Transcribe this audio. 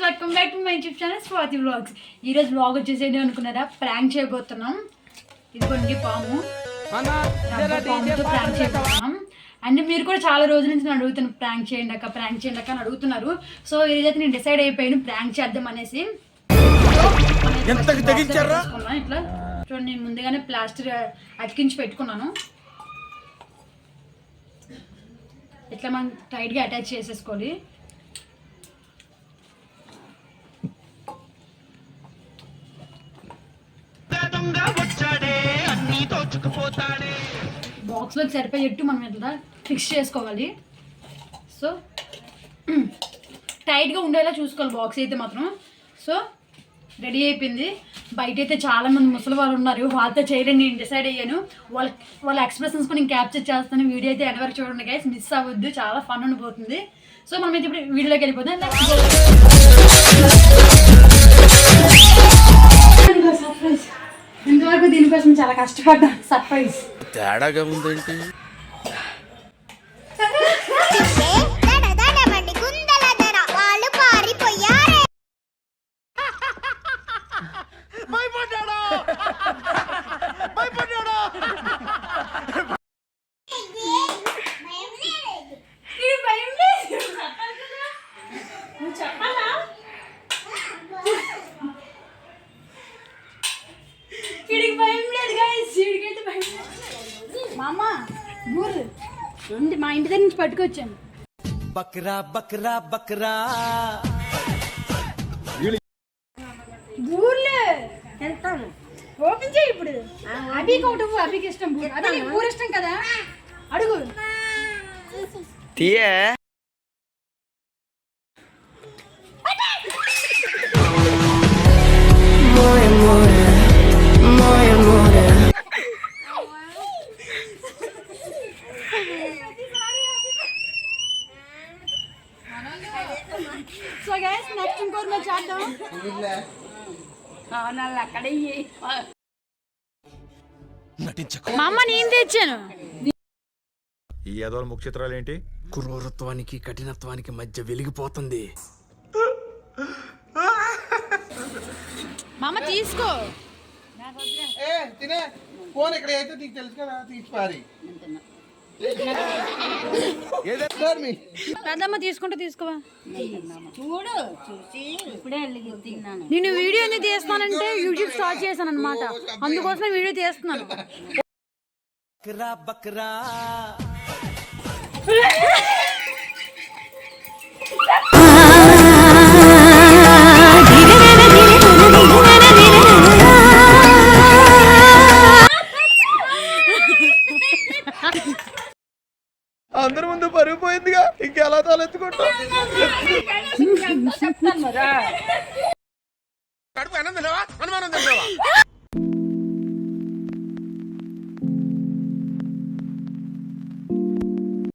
Welcome back to my YouTube channel Swathi vlogs. ఈరోజు vlog వచ్చేసి ఏంటి అనుకున్నారా, ప్రాంక్ చేయబోతున్నాం. ఇదిగోండి పాము, పాముతో ప్రాంక్ చేయబోతున్నాం. అండ్ మీరు కూడా చాలా రోజుల నుంచి నేను అడుగుతున్నాను ప్రాంక్ చేయండి అక్క అని అడుగుతున్నారు. సో ఈరోజైతే నేను డిసైడ్ అయిపోయాను ప్రాంక్ చేద్దాం అనేసి. ఇట్లా చూడండి, నేను ముందుగానే ప్లాస్టర్ అతికించి పెట్టుకున్నాను. ఇట్లా మనం టైట్గా అటాచ్ చేసేసుకోవాలి. బాక్స్లోకి సరిపోయేట్టు మనం ఇట్లా ఫిక్స్ చేసుకోవాలి. సో టైట్గా ఉండేలా చూసుకోవాలి బాక్స్ అయితే మాత్రం. సో రెడీ అయిపోయింది. బయట అయితే చాలామంది ముసలి వాళ్ళు ఉన్నారు, వాళ్ళతో చేయలేని నేను డిసైడ్ అయ్యాను. వాళ్ళ ఎక్స్ప్రెషన్స్ కూడా నేను క్యాప్చర్ చేస్తాను. వీడియో అయితే ఎనవరకు చూడండి గైస్, మిస్ అవ్వద్దు, చాలా ఫన్ ఉండిపోతుంది. సో మనం అయితే ఇప్పుడు వీడియోలోకి వెళ్ళిపోతాం. సర్ప్రైజ్, ఇంతవరకు దీనికోసం చాలా కష్టపడ్డా. సర్ప్రైజ్ తేడాగా ఉందేంటి? మా ఇంటి దగ్గర నుంచి పట్టుకొచ్చాను. బక్రా బక్రా బక్రా బూర్లే వెళ్తాను. ఓపెన్ చేయి ఇప్పుడు. అభికి ఒకటి, అభికి ఇష్టం. అభి బూర్ ఇష్టం కదా, అడుగు. తీయే సో గైస్ నెక్స్ట్ ఇంకోటి మేము చేద్దాం. మా అమ్మ నేను తెచ్చాను. ఈ యాదవ ముఖ చిత్రాలు ఏంటి? క్రూరత్వానికి కఠినత్వానికి మధ్య వెలిగిపోతుంది. మా అమ్మ తీసుకో. తినే ఫోన్ ఇక్కడ అయితే నీకు తెలుసు కదా, తీసి పారి. పెద్దమ్మ తీసుకుంటే తీసుకోవా. చూడు చూసి ఇప్పుడే తిన్నాను. నేను వీడియో ఎందుకు తీస్తున్నానంటే యూట్యూబ్ స్టార్ట్ చేశాను అనమాట, అందుకోసమే వీడియో తీస్తున్నాను. బక్రా అందరి ముందు పరుగు పోయిందిగా, ఇంకెలా తలెత్తుకుంటా. కడుపు అన్నం తిన్నావా, అనుమానం తిన్నావా?